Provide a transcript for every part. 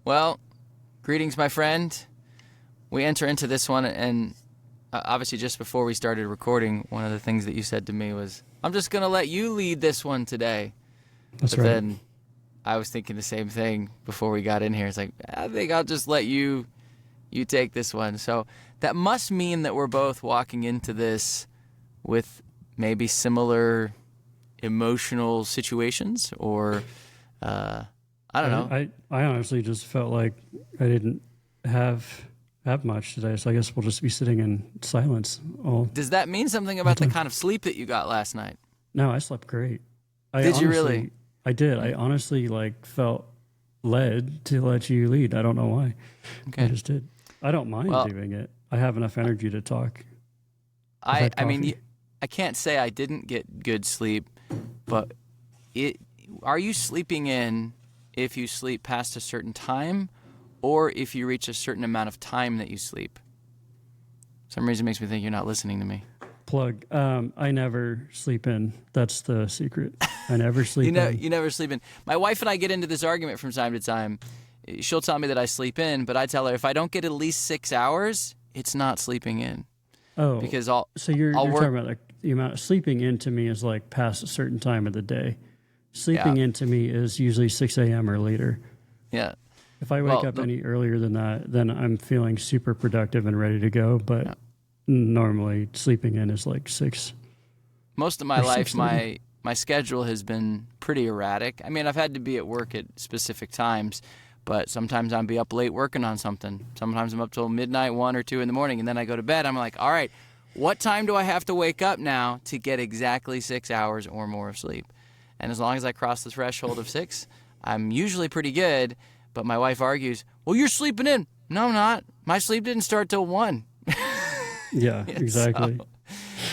Well, greetings, my friend. We enter into this one, and obviously just before we started recording, one of the things that you said to me was, I'm just going to let you lead this one today. That's but right. Then I was thinking the same thing before we got in here. It's like, I think I'll just let you take this one. So that must mean that we're both walking into this with maybe similar emotional situations, or I don't know. I honestly just felt like I didn't have much today, so I guess we'll just be sitting in silence all. Does that mean something about the kind of sleep that you got last night? No, I slept great. Did you really? I did. I honestly felt led to let you lead. I don't know why. Okay. I just did. I don't mind doing it. I have enough energy to talk. I mean, I can't say I didn't get good sleep, but are you sleeping in if you sleep past a certain time, or if you reach a certain amount of time that you sleep? For some reason it makes me think you're not listening to me. Plug. I never sleep in. That's the secret. I never sleep in. You never sleep in. My wife and I get into this argument from time to time. She'll tell me that I sleep in, but I tell her if I don't get at least 6 hours, it's not sleeping in. Oh, because so you're talking about the amount of sleeping in to me is past a certain time of the day. Sleeping in to me is usually 6 a.m. or later. Yeah. If I wake up any earlier than that, then I'm feeling super productive and ready to go. But normally sleeping in is 6. Most of my life, my schedule has been pretty erratic. I mean, I've had to be at work at specific times, but sometimes I'll be up late working on something. Sometimes I'm up till midnight, 1 or 2 in the morning, and then I go to bed. I'm like, all right, what time do I have to wake up now to get exactly 6 hours or more of sleep? And as long as I cross the threshold of 6, I'm usually pretty good. But my wife argues, well, you're sleeping in. No, I'm not. My sleep didn't start till 1. Yeah, exactly. So,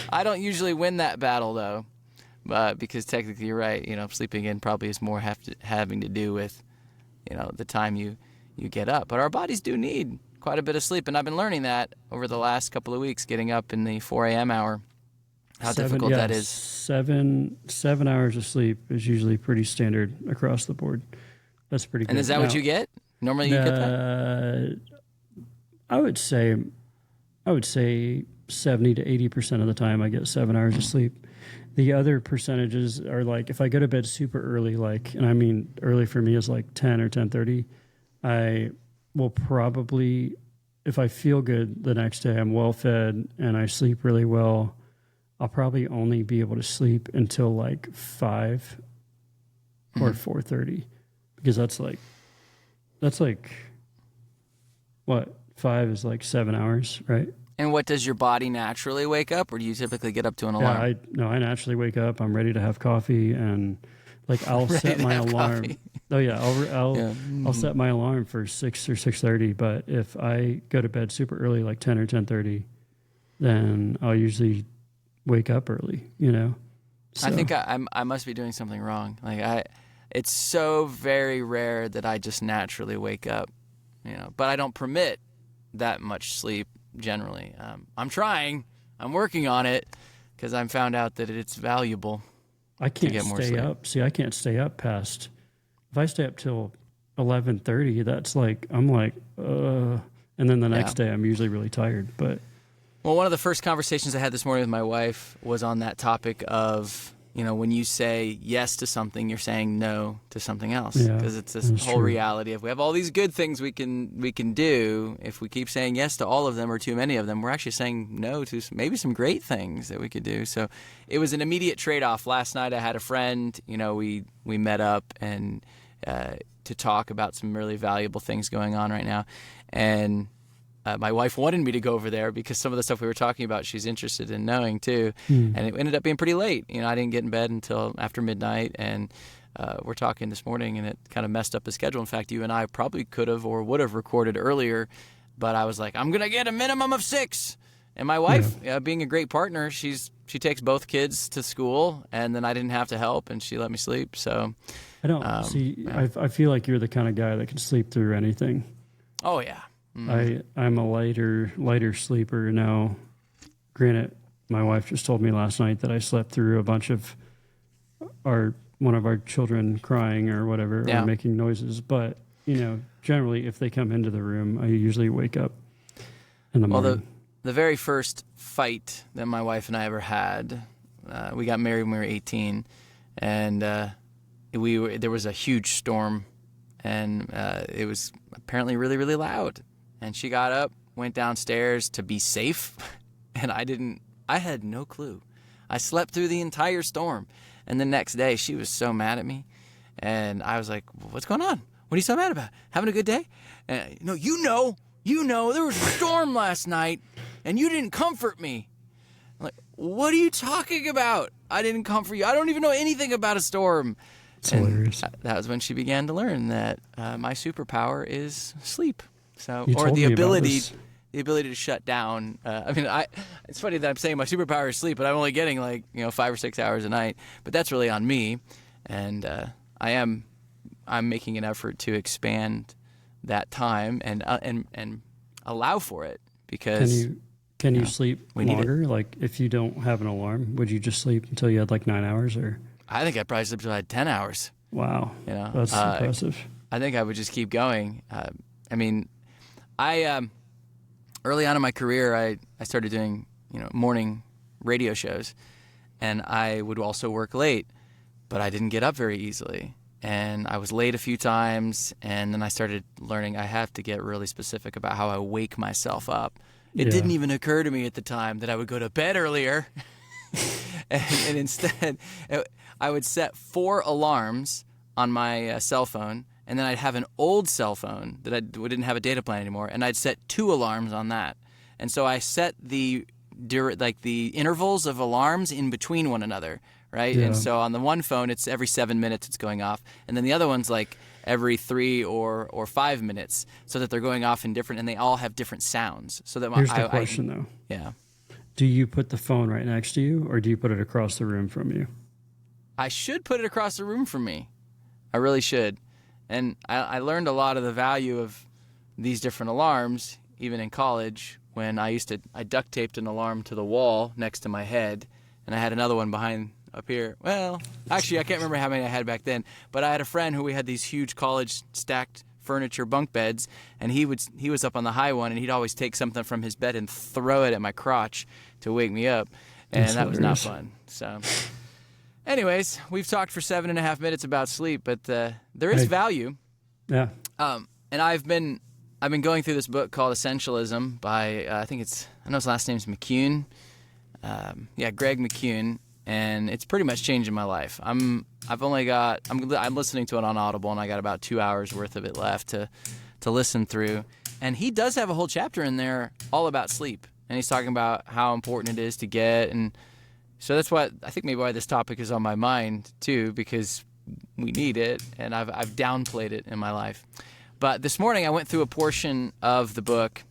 I don't usually win that battle, though, because technically you're right. Sleeping in probably is more having to do with, the time you get up. But our bodies do need quite a bit of sleep, and I've been learning that over the last couple of weeks, getting up in the 4 a.m. hour, how difficult that is. 7 hours of sleep is usually pretty standard across the board. That's pretty good. And is that what you get? Normally you get that? I would say 70 to 80% of the time I get 7 hours of sleep. The other percentages are if I go to bed super early, and I mean early for me is 10 or 10:30, I will probably, if I feel good the next day, I'm well fed and I sleep really well, I'll probably only be able to sleep until 5 or 4:30, because that's what, 5 is 7 hours, right? And what, does your body naturally wake up, or do you typically get up to an alarm? Yeah, I naturally wake up. I'm ready to have coffee, and I'll set my alarm. Coffee. Oh yeah, I'll set my alarm for 6 or 6:30. But if I go to bed super early, 10 or 10:30, then I'll usually wake up early. So. I think I must be doing something wrong. It's so very rare that I just naturally wake up. But I don't permit that much sleep. Generally, I'm trying. I'm working on it, because I'm found out that it's valuable. I can't stay up. See, I can't stay up past. If I stay up till 11:30, that's and then the next day I'm usually really tired. But one of the first conversations I had this morning with my wife was on that topic of, when you say yes to something, you're saying no to something else. Because it's this whole reality of, we have all these good things we can do. If we keep saying yes to all of them or too many of them, we're actually saying no to maybe some great things that we could do. So it was an immediate trade-off. Last night I had a friend, we met up and to talk about some really valuable things going on right now. And my wife wanted me to go over there because some of the stuff we were talking about, she's interested in knowing too. And it ended up being pretty late. I didn't get in bed until after midnight, and we're talking this morning, and it kind of messed up the schedule. In fact, you and I probably could have or would have recorded earlier, but I was like, I'm going to get a minimum of 6. And my wife, being a great partner, she takes both kids to school, and then I didn't have to help, and she let me sleep. So I don't I feel like you're the kind of guy that can sleep through anything. Oh yeah. I'm a lighter sleeper now. Granted, my wife just told me last night that I slept through a bunch of one of our children crying or whatever, or making noises. But generally if they come into the room, I usually wake up in the morning. Well, the very first fight that my wife and I ever had, we got married when we were 18, and there was a huge storm, and it was apparently really, really loud. And she got up, went downstairs to be safe, and I had no clue. I slept through the entire storm. And the next day, she was so mad at me. And I was like, what's going on? What are you so mad about? Having a good day? And, no, you know, there was a storm last night, and you didn't comfort me. I'm like, what are you talking about? I didn't comfort you. I don't even know anything about a storm. It's hilarious. That was when she began to learn that my superpower is sleep. So, you or the ability to shut down. It's funny that I'm saying my superpower is sleep, but I'm only getting 5 or 6 hours a night. But that's really on me, and I'm making an effort to expand that time and allow for it, because can you sleep longer? Like if you don't have an alarm, would you just sleep until you had 9 hours? Or I think I'd probably sleep until I had 10 hours. Wow, that's impressive. I think I would just keep going. Early on in my career, I started doing morning radio shows, and I would also work late, but I didn't get up very easily, and I was late a few times, and then I started learning I have to get really specific about how I wake myself up. It didn't even occur to me at the time that I would go to bed earlier, and instead I would set 4 alarms on my cell phone. And then I'd have an old cell phone that didn't have a data plan anymore, and I'd set 2 alarms on that. And so I set the intervals of alarms in between one another, right? Yeah. And so on the one phone, it's every 7 minutes it's going off, and then the other one's every 3 or 5 minutes, so that they're going off in different, and they all have different sounds. So that here's the question, though. Yeah. Do you put the phone right next to you, or do you put it across the room from you? I should put it across the room from me. I really should. And I learned a lot of the value of these different alarms, even in college, when I duct taped an alarm to the wall next to my head, and I had another one behind up here. Well, actually, I can't remember how many I had back then, but I had a friend who we had these huge college stacked furniture bunk beds, and he was up on the high one, and he'd always take something from his bed and throw it at my crotch to wake me up, and that was not fun. So... Anyways, we've talked for 7.5 minutes about sleep, but there is value. Yeah. And I've been going through this book called Essentialism by I know his last name's McCune. Greg McCune, and it's pretty much changing my life. I'm listening to it on Audible, and I got about 2 hours worth of it left to listen through. And he does have a whole chapter in there all about sleep, and he's talking about how important it is to get. And so that's why I think maybe why this topic is on my mind too, because we need it, and I've downplayed it in my life. But this morning I went through a portion of the book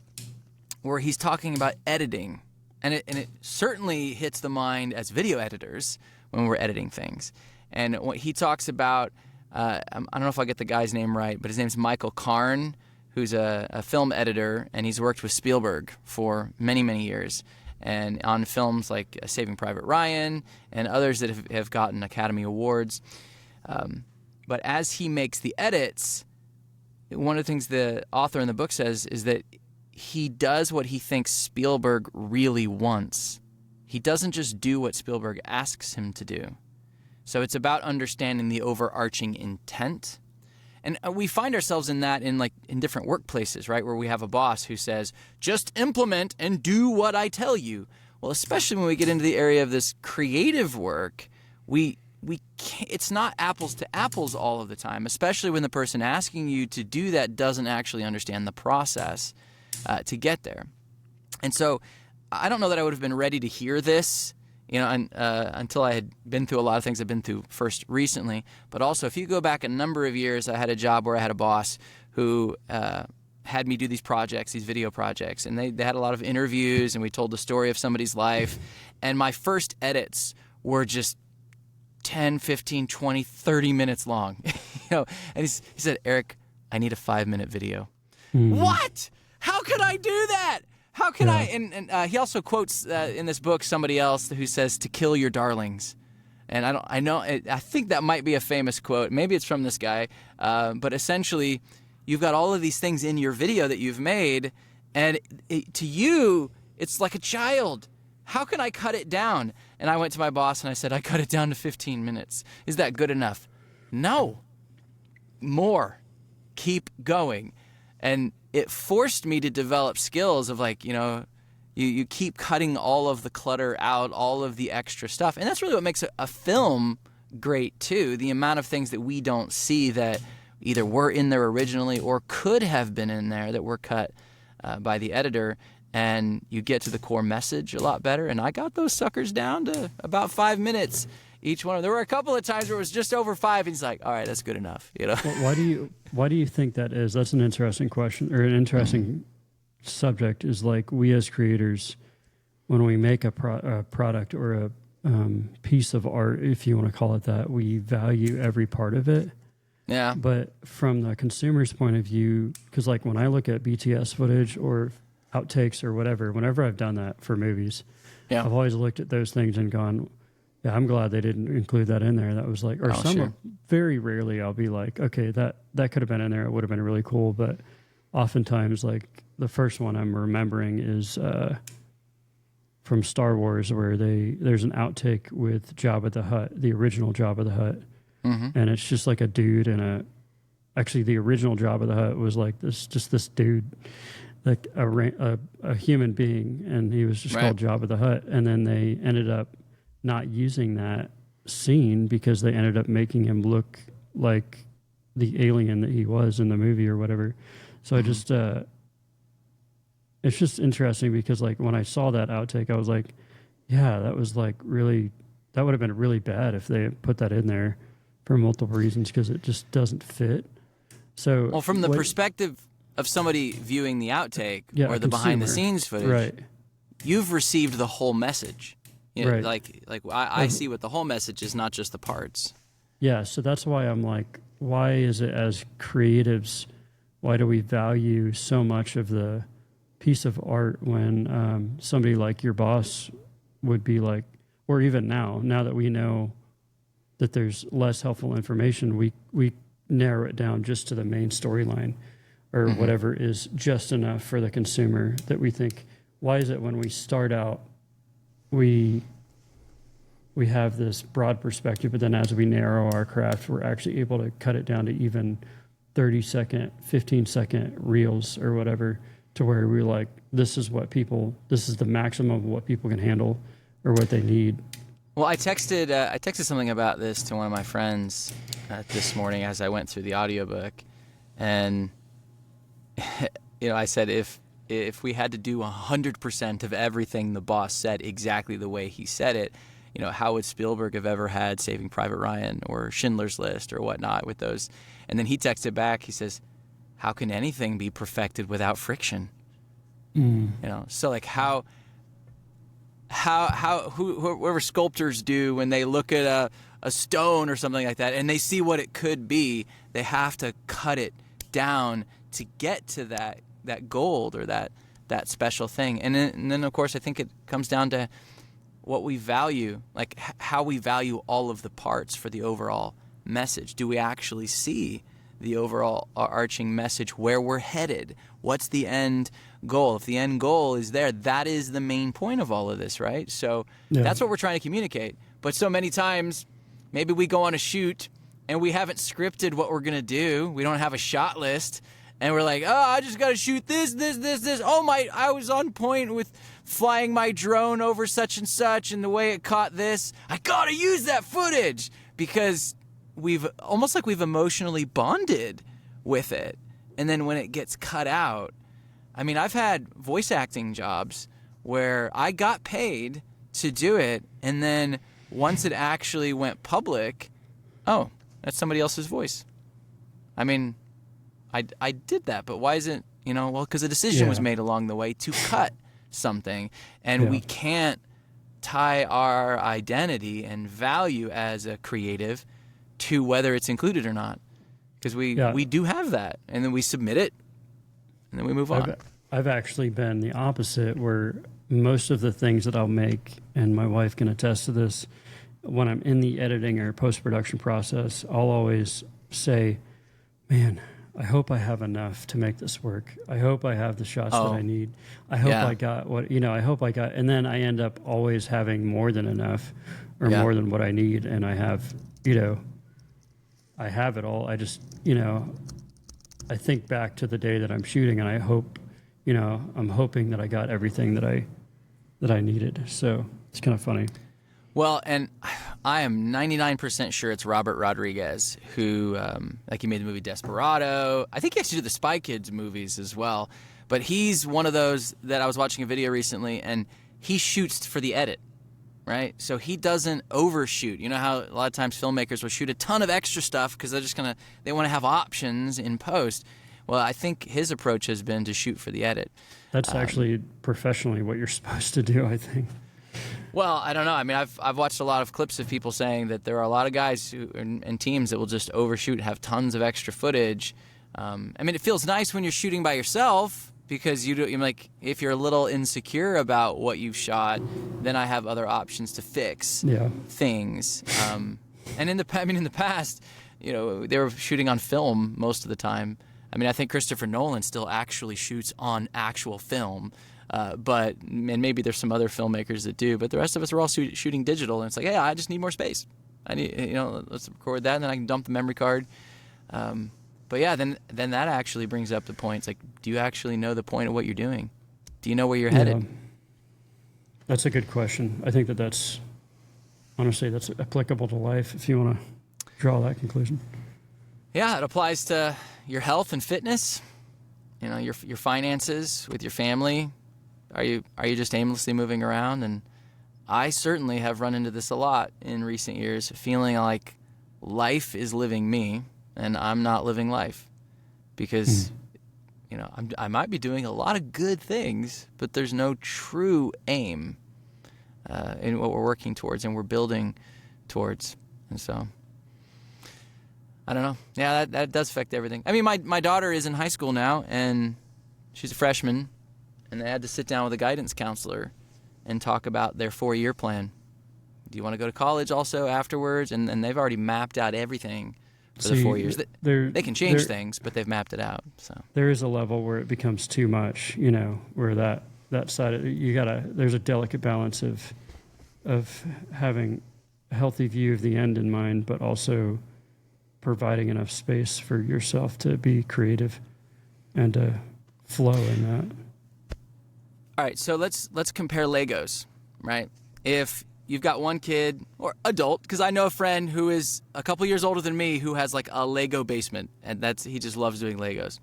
where he's talking about editing, and it certainly hits the mind as video editors when we're editing things. And what he talks about, I don't know if I get the guy's name right, but his name's Michael Karn, who's a film editor, and he's worked with Spielberg for many, many years, and on films like Saving Private Ryan and others that have gotten Academy Awards. But as he makes the edits, one of the things the author in the book says is that he does what he thinks Spielberg really wants. He doesn't just do what Spielberg asks him to do. So it's about understanding the overarching intent. And we find ourselves in that in different workplaces, right? Where we have a boss who says, just implement and do what I tell you. Well, especially when we get into the area of this creative work, we can't, it's not apples to apples all of the time, especially when the person asking you to do that doesn't actually understand the process to get there. And so I don't know that I would have been ready to hear this, until I had been through a lot of things I've been through first recently. But also, if you go back a number of years, I had a job where I had a boss who had me do these projects, these video projects. And they had a lot of interviews, and we told the story of somebody's life. And my first edits were just 10, 15, 20, 30 minutes long. And he said, Eric, I need a 5-minute video. Mm. What? How could I do that? How can I? And he also quotes in this book somebody else who says to kill your darlings. And I think that might be a famous quote. Maybe it's from this guy. But essentially, you've got all of these things in your video that you've made, and to you, it's like a child. How can I cut it down? And I went to my boss and I said, I cut it down to 15 minutes. Is that good enough? No. More. Keep going. And it forced me to develop skills of like, you keep cutting all of the clutter out, all of the extra stuff. And that's really what makes a film great too. The amount of things that we don't see that either were in there originally or could have been in there that were cut by the editor. And you get to the core message a lot better. And I got those suckers down to about 5 minutes each one. There were a couple of times where it was just over 5. And he's like, all right, that's good enough. Well, why do you think that is? That's an interesting question, or an interesting subject. Is like, we as creators, when we make a product or a piece of art, if you want to call it that, we value every part of it. Yeah. But from the consumer's point of view, because like when I look at BTS footage or outtakes or whatever, whenever I've done that for movies, I've always looked at those things and gone, yeah, I'm glad they didn't include that in there. That was like, or very rarely I'll be like, okay, that could have been in there. It would have been really cool. But oftentimes, like the first one I'm remembering is from Star Wars, where there's an outtake with Jabba the Hutt, the original Jabba the Hutt. Mm-hmm. And it's just like a dude actually the original Jabba the Hutt was like this dude, like a human being. And he was just called Jabba the Hutt. And then they ended up not using that scene because they ended up making him look like the alien that he was in the movie or whatever. So I just, it's just interesting because like when I saw that outtake, I was like, yeah, that was like really, that would have been really bad if they put that in there for multiple reasons because it just doesn't fit. So, well, from the perspective of somebody viewing the outtake or the behind the scenes footage, you've received the whole message. Like I see what the whole message is, not just the parts. Yeah, so that's why I'm like, why is it as creatives, why do we value so much of the piece of art when somebody like your boss would be like, or even now that we know that there's less helpful information, we narrow it down just to the main storyline or whatever is just enough for the consumer that we think, why is it when we start out, we have this broad perspective, but then as we narrow our craft, we're actually able to cut it down to even 30-second, 15-second reels or whatever, to where we're like, this is the maximum of what people can handle or what they need. Well, I texted something about this to one of my friends this morning as I went through the audiobook, and I said if we had to do 100% of everything the boss said exactly the way he said it, how would Spielberg have ever had Saving Private Ryan or Schindler's List or whatnot with those? And then he texted back, he says, how can anything be perfected without friction? So like whoever sculptors do when they look at a stone or something like that and they see what it could be, they have to cut it down to get to that gold or that special thing. And then of course I think it comes down to what we value, like how we value all of the parts for the overall message. Do we actually see the overall arching message, where we're headed? What's the end goal? If the end goal is there, that is the main point of all of this, right? So that's what we're trying to communicate. But so many times, maybe we go on a shoot and we haven't scripted what we're going to do. We don't have a shot list. And we're like, I just got to shoot this. Oh, I was on point with flying my drone over such and such and the way it caught this. I got to use that footage because we've emotionally bonded with it. And then when it gets cut out, I mean, I've had voice acting jobs where I got paid to do it. And then once it actually went public, oh, that's somebody else's voice. I mean, I did that, but why isn't, well, because a decision was made along the way to cut something. And we can't tie our identity and value as a creative to whether it's included or not. Because we do have that. And then we submit it, and then we move on. I've actually been the opposite, where most of the things that I'll make, and my wife can attest to this, when I'm in the editing or post-production process, I'll always say, man, I hope I have enough to make this work. I hope I have the shots that I need. I hope I got I hope I got, and then I end up always having more than enough or more than what I need. And I have, I have it all. I just, I think back to the day that I'm shooting, and I hope, I'm hoping that I got everything that I needed. So it's kind of funny. Well, and I am 99% sure it's Robert Rodriguez who, he made the movie Desperado. I think he actually did the Spy Kids movies as well. But he's one of those that I was watching a video recently, and he shoots for the edit, right? So he doesn't overshoot. You know how a lot of times filmmakers will shoot a ton of extra stuff because they want to have options in post. Well, I think his approach has been to shoot for the edit. That's actually professionally what you're supposed to do, I think. Well, I don't know. I mean, I've watched a lot of clips of people saying that there are a lot of guys and teams that will just overshoot, have tons of extra footage. I mean, it feels nice when you're shooting by yourself because you're like, if you're a little insecure about what you've shot, then I have other options to fix things. And in the past, they were shooting on film most of the time. I mean, I think Christopher Nolan still actually shoots on actual film. And maybe there's some other filmmakers that do, but the rest of us are all shooting digital, and it's like, hey, I just need more space. I need, let's record that, and then I can dump the memory card. But yeah, then that actually brings up the point. It's like, do you actually know the point of what you're doing? Do you know where you're headed? That's a good question. I think that's honestly that's applicable to life. If you want to draw that conclusion. Yeah, it applies to your health and fitness. Your finances with your family. Are you just aimlessly moving around? And I certainly have run into this a lot in recent years, feeling like life is living me and I'm not living life because, I might be doing a lot of good things, but there's no true aim in what we're working towards and we're building towards. And so, I don't know. Yeah, that does affect everything. I mean, my daughter is in high school now, and she's a freshman, and they had to sit down with a guidance counselor and talk about their 4-year plan. Do you want to go to college also afterwards? And they've already mapped out everything for the 4 years. They can change things, but they've mapped it out. So there is a level where it becomes too much, where that side of, there's a delicate balance of having a healthy view of the end in mind, but also providing enough space for yourself to be creative and to flow in that. All right, so let's compare Legos, right? If you've got one kid or adult, because I know a friend who is a couple years older than me who has like a Lego basement, and he just loves doing Legos.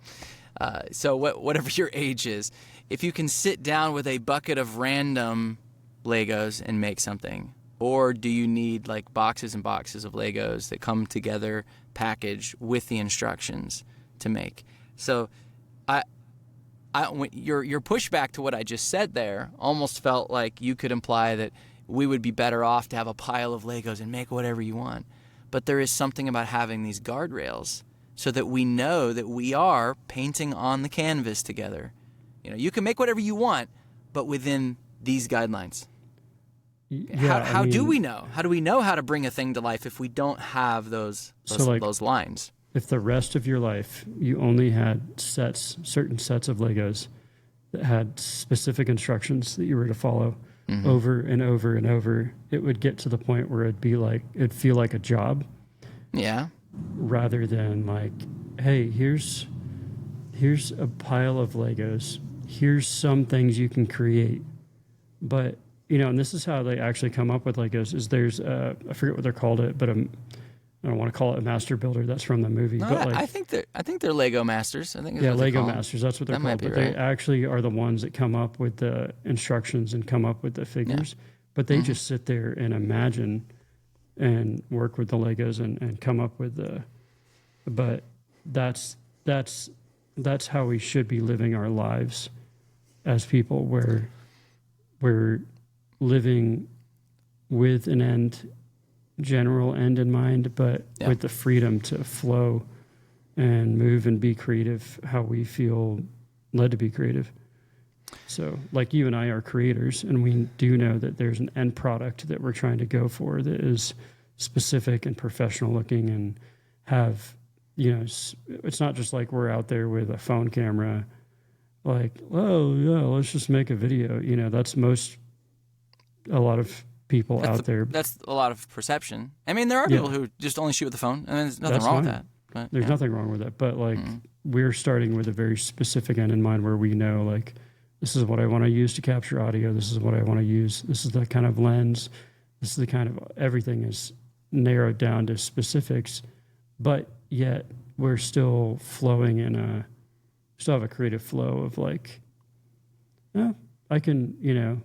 So whatever your age is, if you can sit down with a bucket of random Legos and make something, or do you need like boxes and boxes of Legos that come together packaged with the instructions to make? So your pushback to what I just said there almost felt like you could imply that we would be better off to have a pile of Legos and make whatever you want. But there is something about having these guardrails so that we know that we are painting on the canvas together. You can make whatever you want, but within these guidelines. Yeah, how do we know? How do we know how to bring a thing to life if we don't have those lines? If the rest of your life you only had certain sets of Legos that had specific instructions that you were to follow over and over and over, it would get to the point where it'd feel like a job. Yeah. Rather than like, hey, here's a pile of Legos. Here's some things you can create, but and this is how they actually come up with Legos, is there's, I forget what they're called but I don't want to call it a master builder. That's from the movie. No, but I think they're Lego masters. I think Lego masters. That's what they're called. But right. They actually are the ones that come up with the instructions and come up with the figures. Yeah. But they just sit there and imagine and work with the Legos and come up with but that's how we should be living our lives as people, where we're living with an general end in mind, but with the freedom to flow and move and be creative how we feel led to be creative. So like you and I are creators, and we do know that there's an end product that we're trying to go for that is specific and professional looking and have it's not just like we're out there with a phone camera, like, oh yeah, let's just make a video. That's a lot of people out there. That's a lot of perception. I mean, there are people who just only shoot with the phone, and there's nothing wrong with that. But, there's nothing wrong with that. But like, we're starting with a very specific end in mind where we know, like, this is what I want to use to capture audio. This is what I want to use. This is the kind of lens. This is the kind of, everything is narrowed down to specifics, but yet we're still flowing still have a creative flow of like, I can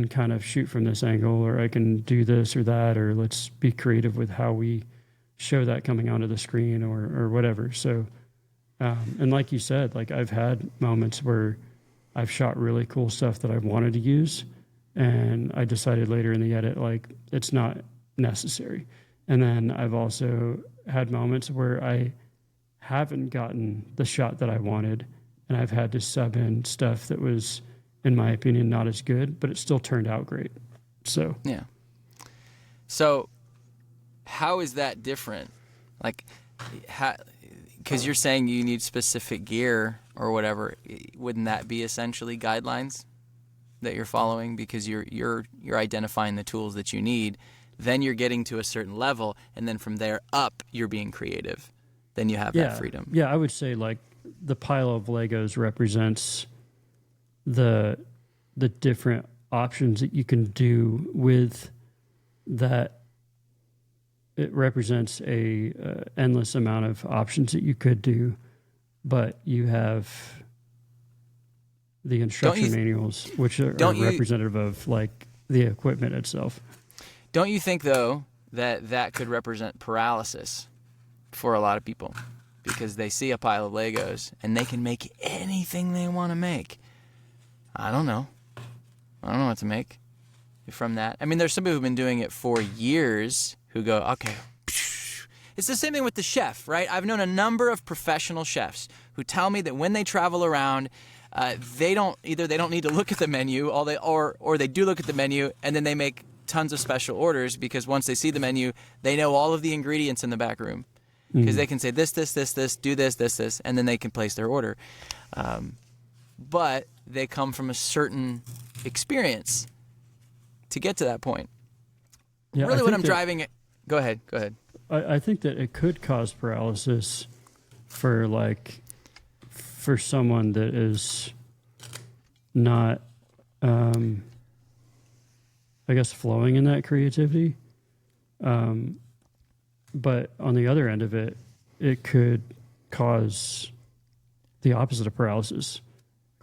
kind of shoot from this angle, or I can do this or that, or let's be creative with how we show that coming onto the screen or whatever. So, and like you said, like, I've had moments where I've shot really cool stuff that I wanted to use, and I decided later in the edit, like, it's not necessary. And then I've also had moments where I haven't gotten the shot that I wanted, and I've had to sub in stuff that was, in my opinion, not as good, but it still turned out great. So yeah. So how is that different? Like, because you're saying you need specific gear or whatever, wouldn't that be essentially guidelines that you're following? Because you're identifying the tools that you need, then you're getting to a certain level, and then from there up, you're being creative. Then you have that freedom. Yeah, I would say, like, the pile of Legos represents the different options that you can do with that. It represents a endless amount of options that you could do, but you have the instruction manuals, which are representative of, like, the equipment itself. Don't you think, though, that could represent paralysis for a lot of people? Because they see a pile of Legos and they can make anything they want to make. I don't know what to make from that. I mean, there's some people who've been doing it for years who go, okay. It's the same thing with the chef, right? I've known a number of professional chefs who tell me that when they travel around, they don't need to look at the menu, or they do look at the menu, and then they make tons of special orders, because once they see the menu, they know all of the ingredients in the back room, because they can say this, do this, and then they can place their order. But they come from a certain experience to get to that point. Yeah, really, what I'm driving at... Go ahead. I think that it could cause paralysis for someone that is not, I guess, flowing in that creativity. But on the other end of it, it could cause the opposite of paralysis.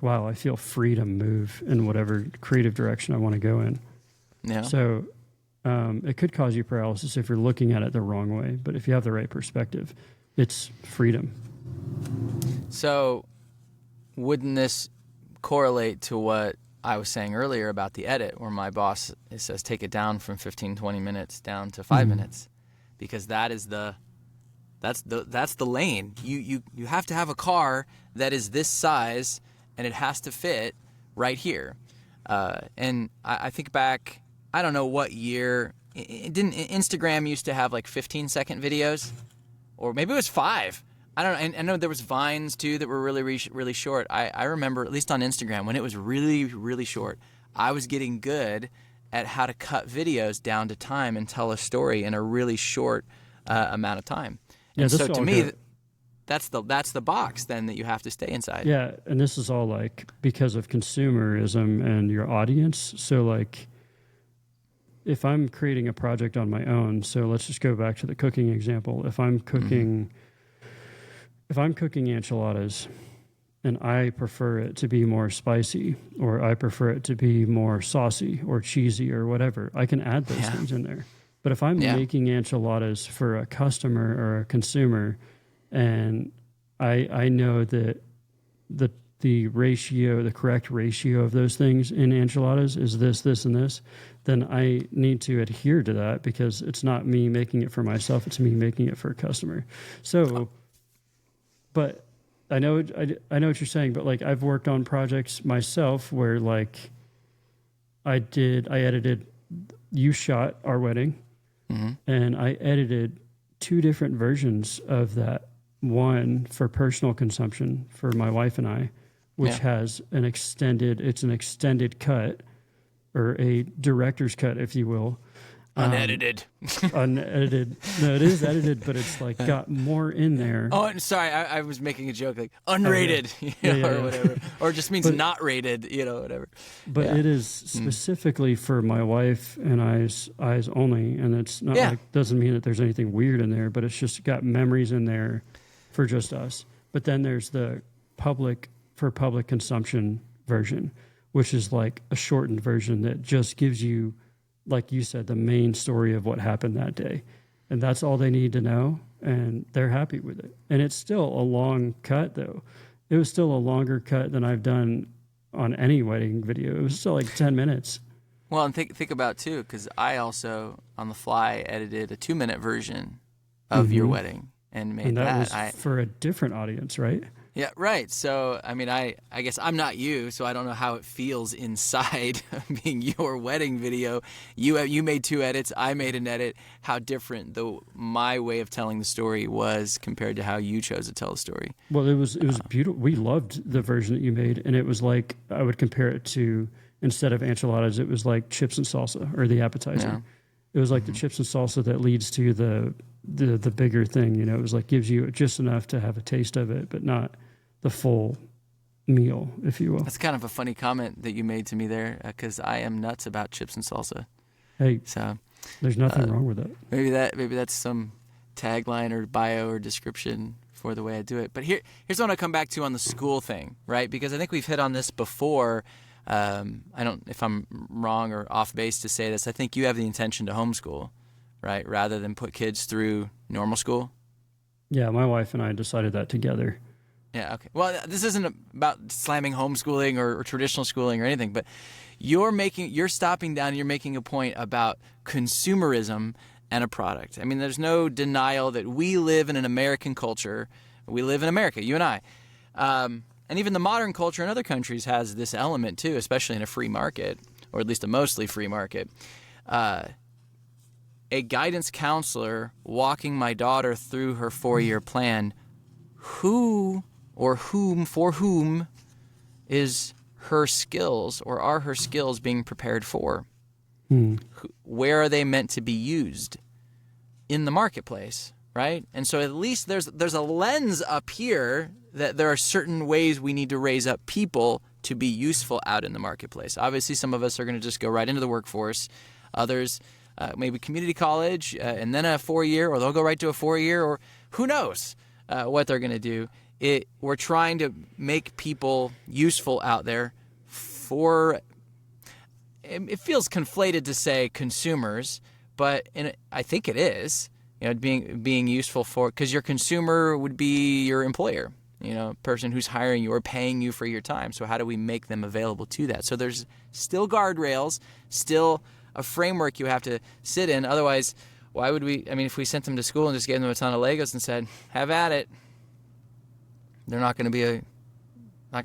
Wow, I feel free to move in whatever creative direction I want to go in. Yeah. So it could cause you paralysis if you're looking at it the wrong way. But if you have the right perspective, it's freedom. So wouldn't this correlate to what I was saying earlier about the edit, where my boss says take it down from 15, 20 minutes down to 5 minutes? Because that's the lane. You have to have a car that is this size, and it has to fit right here. And I think back, I don't know what year, Instagram used to have like 15-second videos, or maybe it was 5. I don't know. I know there was Vines too that were really, really short. I remember, at least on Instagram, when it was really, really short, I was getting good at how to cut videos down to time and tell a story in a really short amount of time. And so to me, that's the box then that you have to stay inside. Yeah, and this is all like because of consumerism and your audience. So like, if I'm creating a project on my own, so let's just go back to the cooking example. If I'm cooking enchiladas and I prefer it to be more spicy, or I prefer it to be more saucy or cheesy or whatever, I can add those things in there. But if I'm making enchiladas for a customer or a consumer, and I know that the ratio, the correct ratio of those things in enchiladas is this, and this, then I need to adhere to that, because it's not me making it for myself, it's me making it for a customer. So, but I know what you're saying, but like, I've worked on projects myself where like I edited, you shot our wedding, and I edited 2 different versions of that one for personal consumption for my wife and I, which has an extended cut, or a director's cut, if you will. Unedited. Unedited. No, it is edited, but it's like got more in there. Oh, and sorry, I was making a joke, like unrated, or whatever, or just means not rated, whatever. But it is specifically for my wife and I's eyes only, and it's not like, doesn't mean that there's anything weird in there, but it's just got memories in there for just us. But then there's the public consumption version, which is like a shortened version that just gives you, like you said, the main story of what happened that day. And that's all they need to know, and they're happy with it. And it's still a long cut, though. It was still a longer cut than I've done on any wedding video. It was still like 10 minutes. Well, and think about, too, because I also, on the fly, edited a 2-minute version of your wedding and made that. Was for a different audience, right? Yeah, right. So, I mean, I guess I'm not you, so I don't know how it feels inside being your wedding video. You made 2 edits, I made an edit. How different my way of telling the story was compared to how you chose to tell the story. Well, it was beautiful. We loved the version that you made, and it was like, I would compare it to, instead of enchiladas, it was like chips and salsa, or the appetizer. Yeah. It was like the chips and salsa that leads to the bigger thing. It was like gives you just enough to have a taste of it, but not the full meal, if you will. That's kind of a funny comment that you made to me there, because I am nuts about chips and salsa. Hey, so there's nothing wrong with that. Maybe that's some tagline or bio or description for the way I do it. But here's what I come back to on the school thing, right? Because I think we've hit on this before. I don't, if I'm wrong or off base to say this, I think you have the intention to homeschool, right? Rather than put kids through normal school. Yeah, my wife and I decided that together. Yeah, okay. Well, this isn't about slamming homeschooling or traditional schooling or anything, but you're stopping down, you're making a point about consumerism and a product. I mean, there's no denial that we live in an American culture. We live in America, you and I. And even the modern culture in other countries has this element too, especially in a free market, or at least a mostly free market. A guidance counselor walking my daughter through her 4-year plan, for whom is her skills, or are her skills being prepared for? Where are they meant to be used? In the marketplace, right? And so at least there's a lens up here that there are certain ways we need to raise up people to be useful out in the marketplace. Obviously, some of us are going to just go right into the workforce. Others, maybe community college, and then a 4-year, or they'll go right to a 4-year, or who knows what they're going to do. We're trying to make people useful out there for, it feels conflated to say consumers, but I think it is, being useful for, because your consumer would be your employer, person who's hiring you or paying you for your time. So how do we make them available to that? So there's still guardrails, still a framework you have to sit in. Otherwise, why would we, if we sent them to school and just gave them a ton of Legos and said, have at it, they're not going to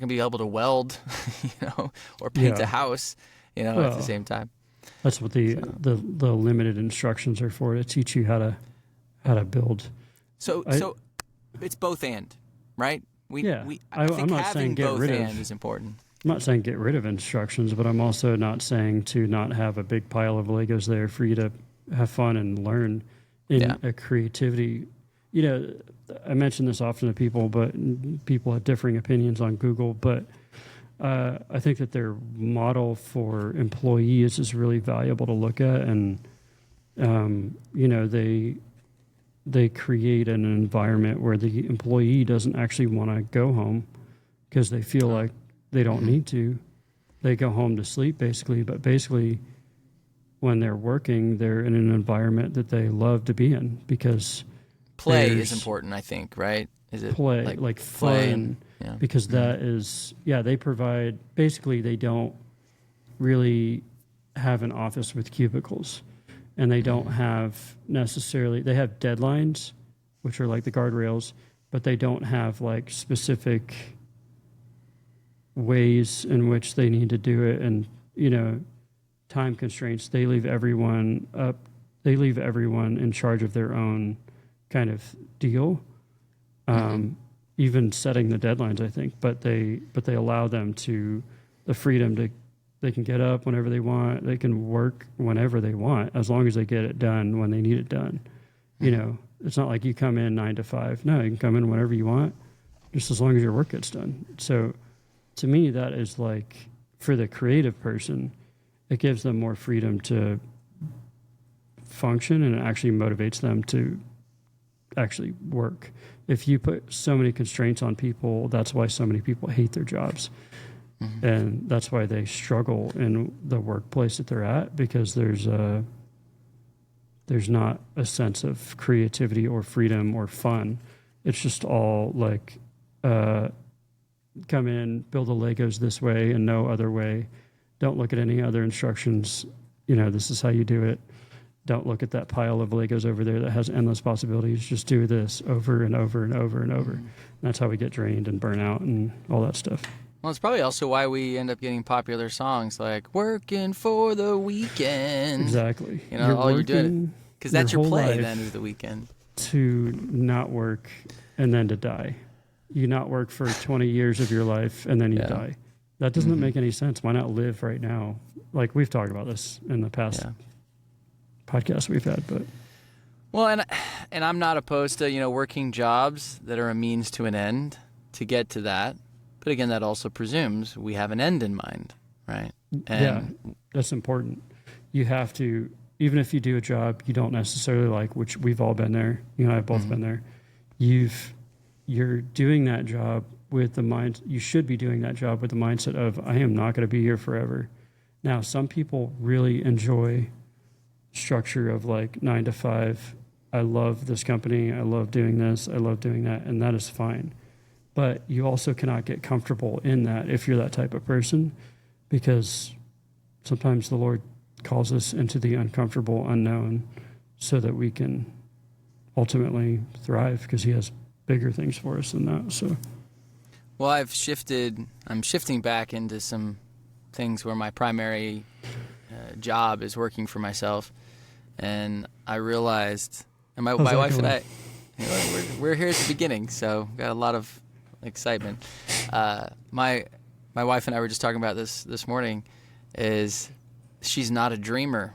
be able to weld, or paint a house, at the same time. That's what the limited instructions are for, to teach you how to build. So it's both and, right? I think I'm not having saying get both rid and of, is important. I'm not saying get rid of instructions, but I'm also not saying to not have a big pile of Legos there for you to have fun and learn in a creativity. I mention this often to people, but people have differing opinions on Google. But I think that their model for employees is really valuable to look at, and they create an environment where the employee doesn't actually want to go home because they feel like they don't need to. They go home to sleep, basically. But basically, when they're working, they're in an environment that they love to be in, because play is important, I think, right? Is it play, like fun, because that is, they provide, basically they don't really have an office with cubicles, and they don't have necessarily, they have deadlines, which are like the guardrails, but they don't have like specific ways in which they need to do it, and, time constraints. They leave everyone in charge of their own kind of deal. even setting the deadlines, I think, but they allow them the freedom to, they can get up whenever they want. They can work whenever they want, as long as they get it done when they need it done. You know, it's not like you come in 9 to 5. No, you can come in whenever you want, just as long as your work gets done. So to me, that is like, for the creative person, it gives them more freedom to function, and it actually motivates them to actually work. If you put so many constraints on people, that's why so many people hate their jobs. And that's why they struggle in the workplace that they're at, because there's not a sense of creativity or freedom or fun. It's just all like, come in, build the Legos this way and no other way. Don't look at any other instructions. You know, this is how you do it. Don't look at that pile of Legos over there that has endless possibilities. Just do this over and over and over and over. And that's how we get drained and burn out and all that stuff. Well, it's probably also why we end up getting popular songs like "Working for the Weekend." Exactly. You know, all you're doing, because that's your play then, is the weekend. To not work and then to die. You not work for 20 years of your life and then you die. That doesn't make any sense. Why not live right now? Like, we've talked about this in the past podcasts we've had, but. Well, and I'm not opposed to, you know, working jobs that are a means to an end to get to that. But again, that also presumes we have an end in mind, right? And that's important. You have to, even if you do a job you don't necessarily like, which we've all been there, you and I have both been there, you're doing that job with the mind, you should be doing that job with the mindset of, I am not going to be here forever. Now, some people really enjoy structure of like 9 to 5. I love this company. I love doing this. I love doing that. And that is fine. But you also cannot get comfortable in that if you're that type of person, because sometimes the Lord calls us into the uncomfortable unknown so that we can ultimately thrive, because he has bigger things for us than that. So, well, I'm shifting back into some things where my primary job is working for myself. And I realized, and my wife and I, you know, we're here at the beginning, so got a lot of excitement. My wife and I were just talking about this morning. Is she's not a dreamer.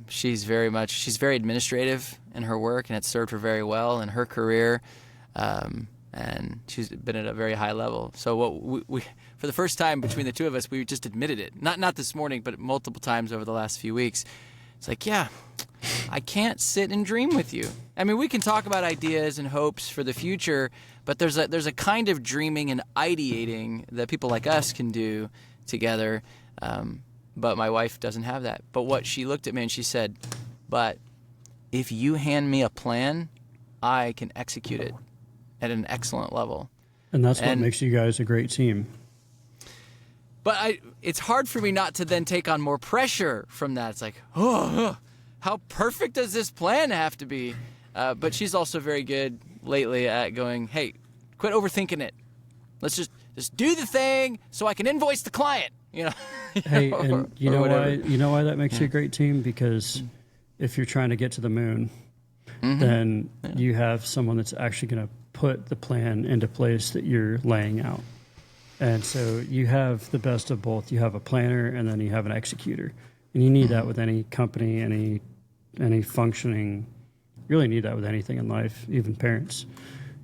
She's very administrative in her work, and it's served her very well in her career. And she's been at a very high level. So what we for the first time between the two of us, we just admitted it. Not this morning, but multiple times over the last few weeks. It's like, yeah, I can't sit and dream with you. I mean, we can talk about ideas and hopes for the future, but there's a kind of dreaming and ideating that people like us can do together. But my wife doesn't have that. But what she looked at me and she said, but if you hand me a plan, I can execute it at an excellent level. And that's what makes you guys a great team. But it's hard for me not to then take on more pressure from that. It's like, oh, how perfect does this plan have to be? But she's also very good lately at going, hey, quit overthinking it. Let's just do the thing so I can invoice the client. You know. Hey, and you know why that makes you a great team? Because if you're trying to get to the moon, then you have someone that's actually going to put the plan into place that you're laying out. And so you have the best of both. You have a planner and then you have an executor. And you need that with any company, any functioning. You really need that with anything in life, even parents.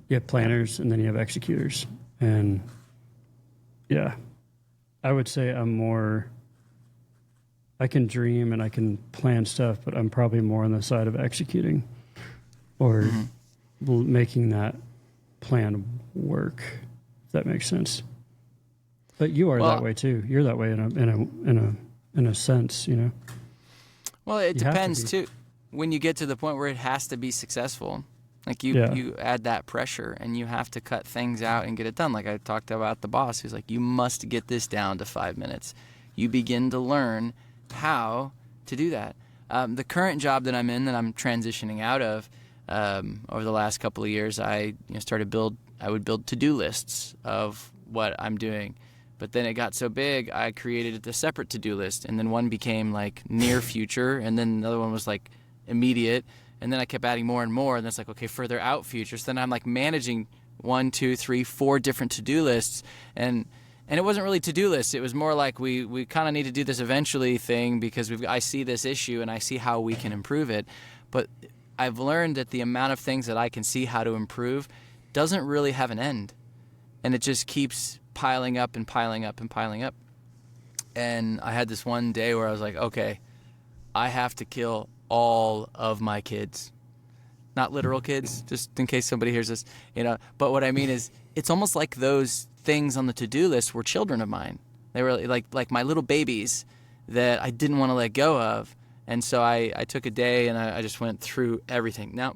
You have planners and then you have executors. And yeah, I would say I can dream and I can plan stuff, but I'm probably more on the side of executing or making that plan work, if that makes sense. But you are that way too. You're that way in a sense, you know. Well, it depends too. When you get to the point where it has to be successful, like you add that pressure and you have to cut things out and get it done. Like I talked about the boss who's like, you must get this down to 5 minutes. You begin to learn how to do that. The current job that I'm in, that I'm transitioning out of, over the last couple of years, I would build to-do lists of what I'm doing. But then it got so big, I created a separate to-do list, and then one became like near future, and then another one was like immediate, And then I kept adding more and more, and it's like, okay, further out futures. Then I'm like managing 1, 2, 3, 4 different to-do lists, and it wasn't really to-do lists. It was more like we kind of need to do this eventually thing because I see this issue and I see how we can improve it. But I've learned that the amount of things that I can see how to improve doesn't really have an end, and it just keeps piling up and piling up and piling up. And I had this one day where I was like, okay, I have to kill all of my kids. Not literal kids, just in case somebody hears this, But what I mean is, it's almost like those things on the to-do list were children of mine. They were like my little babies that I didn't want to let go of. And so I took a day and I just went through everything. Now,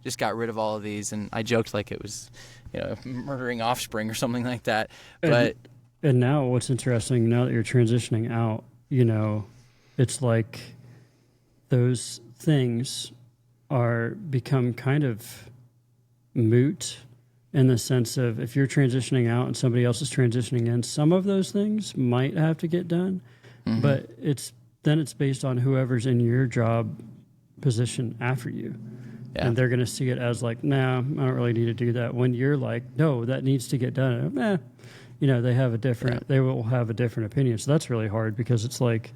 just got rid of all of these, and I joked like it was, murdering offspring or something like that. But and now what's interesting, now that you're transitioning out, it's like those things become kind of moot in the sense of if you're transitioning out and somebody else is transitioning in, some of those things might have to get done, but it's based on whoever's in your job position after you. Yeah. And they're going to see it as like, nah, I don't really need to do that. When you're like, no, that needs to get done. They have they will have a different opinion. So that's really hard because it's like,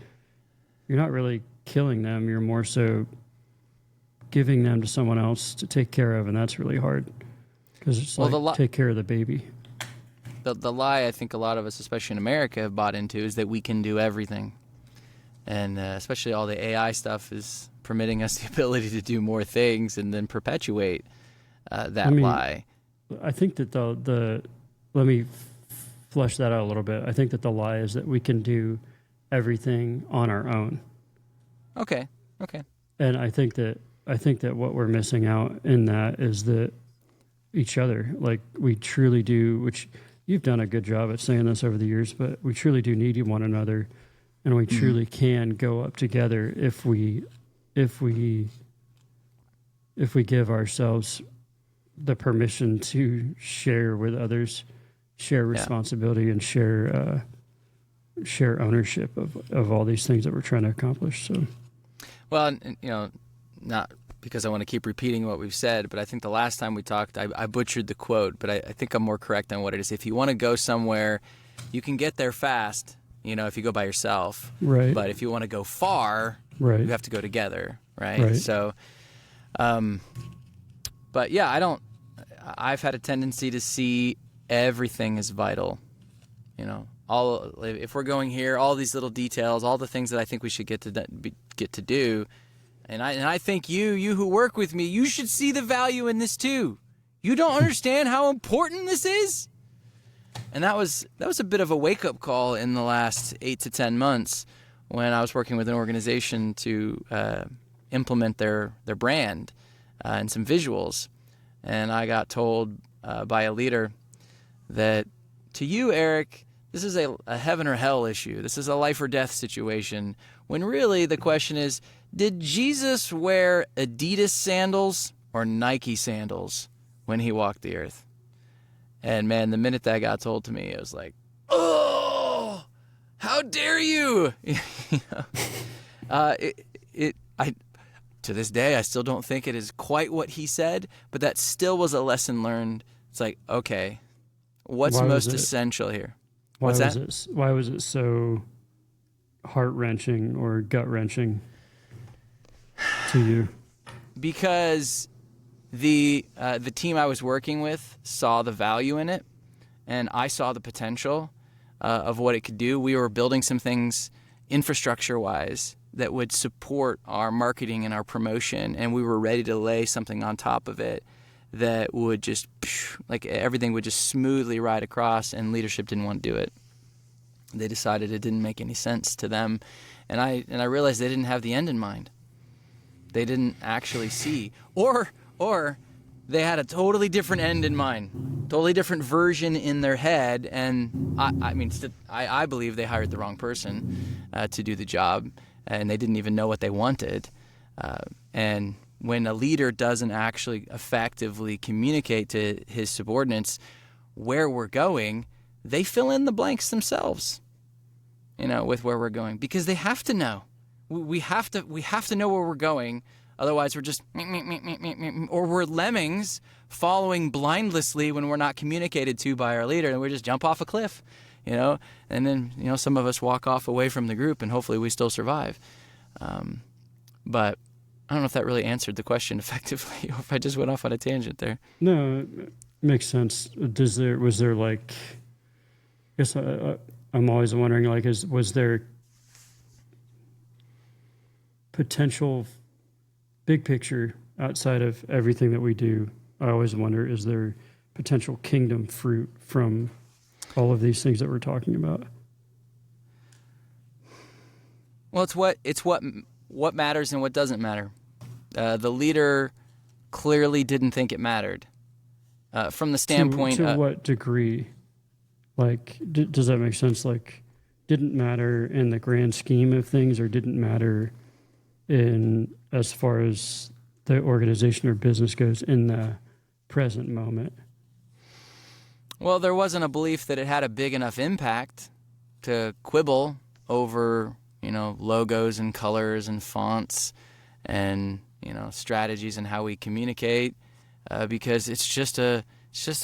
you're not really killing them. You're more so giving them to someone else to take care of. And that's really hard because it's take care of the baby. The lie I think a lot of us, especially in America, have bought into is that we can do everything. And especially all the AI stuff is permitting us the ability to do more things and then perpetuate that lie. I think that let me flesh that out a little bit. I think that the lie is that we can do everything on our own. Okay. And I think that what we're missing out in that is that each other, like we truly do, which you've done a good job at saying this over the years, but we truly do need one another. And we truly can go up together if we give ourselves the permission to share with others, share responsibility, and share ownership of all these things that we're trying to accomplish. So, well, not because I want to keep repeating what we've said, but I think the last time we talked, I butchered the quote, but I think I'm more correct on what it is. If you want to go somewhere, you can get there fast. If you go by yourself, right? But if you want to go far, right, you have to go together, right? So, but yeah, I've had a tendency to see everything as vital. If we're going here, all these little details, all the things that I think we should get to do, and I think you who work with me, you should see the value in this too. You don't understand how important this is. And that was a bit of a wake-up call in the last 8 to 10 months when I was working with an organization to implement their brand and some visuals. And I got told by a leader that, to you, Eric, this is a heaven or hell issue. This is a life or death situation. When really the question is, did Jesus wear Adidas sandals or Nike sandals when he walked the earth? And man, the minute that got told to me, I was like, "Oh, how dare you!" To this day, I still don't think it is quite what he said, but that still was a lesson learned. It's like, okay, what's most essential here? What's that? Why was it so heart-wrenching or gut-wrenching to you? Because the team I was working with saw the value in it, and I saw the potential of what it could do. We were building some things infrastructure-wise that would support our marketing and our promotion, and we were ready to lay something on top of it that would just, like everything would just smoothly ride across, and leadership didn't want to do it. They decided it didn't make any sense to them, and I realized they didn't have the end in mind. They didn't actually see, or they had a totally different end in mind, totally different version in their head, and I believe they hired the wrong person to do the job, and they didn't even know what they wanted. And when a leader doesn't actually effectively communicate to his subordinates where we're going, they fill in the blanks themselves, with where we're going, because they have to know. We have to know where we're going. Otherwise, we're just meh, meh, meh, meh, meh, meh, or we're lemmings following blindlessly when we're not communicated to by our leader, and we just jump off a cliff, and then some of us walk off away from the group, and hopefully we still survive. But I don't know if that really answered the question effectively, or if I just went off on a tangent there. No, it makes sense. Was there like, I guess I'm always wondering, like, was there potential big picture outside of everything that we do? I always wonder, is there potential kingdom fruit from all of these things that we're talking about? Well, it's what matters and what doesn't matter. The leader clearly didn't think it mattered. From the standpoint to what degree? Like, does that make sense? Like, didn't matter in the grand scheme of things, or didn't matter in as far as the organization or business goes in the present moment? Well, there wasn't a belief that it had a big enough impact to quibble over, logos and colors and fonts and, strategies and how we communicate, because it's just a